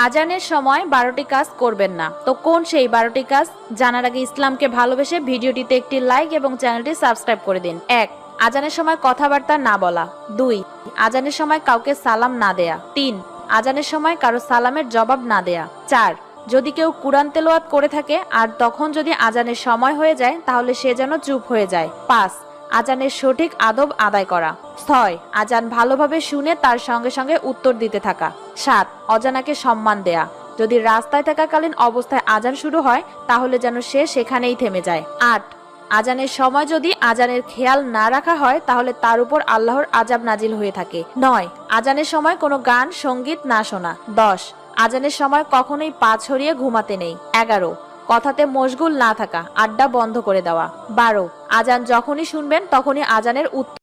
আজানের সময় 12টি কাজ করবেন না, তো কোন সেই 12টি কাজ জানার আগে ইসলামকে ভালোবেসে ভিডিওটিতে একটি লাইক এবং চ্যানেলটি সাবস্ক্রাইব করে দিন। 1. আজানের সময় কথাবার্তা না বলা। 2. আজানের সময় কাউকে সালাম না দেয়া। 3. আজানের সময় কারো সালামের জবাব না দেয়া। 4. যদি কেউ কুরআন তেলাওয়াত করে থাকে আর তখন যদি আজানের সময় হয়ে যায় তাহলে সে যেন চুপ হয়ে যায়। 5. আজানের সঠিক আদব আদায় করা। 6. আজান ভালোভাবে শুনে তার সঙ্গে সঙ্গে উত্তর দিতে থাকা। 7. অজানাকে সম্মান দেয়া। যদি রাস্তায় থাকাকালীন অবস্থায় আজান শুরু হয় তাহলে যেন সে সেখানেই থেমে যায়। 8. আজানের সময় যদি আজানের খেয়াল না রাখা হয় তাহলে তার উপর আল্লাহর আযাব নাজিল হয়ে থাকে। 9. আজানের সময় কোনো গান সঙ্গীত না শোনা। 10. আজানের সময় কখনোই পা ছড়িয়ে ঘুমাতে নেই। 11. কথাতে মশগুল না থাকা, আড্ডা বন্ধ করে দেওয়া। 12. আজান যখনই শুনবেন তখনই আজানের উত্তর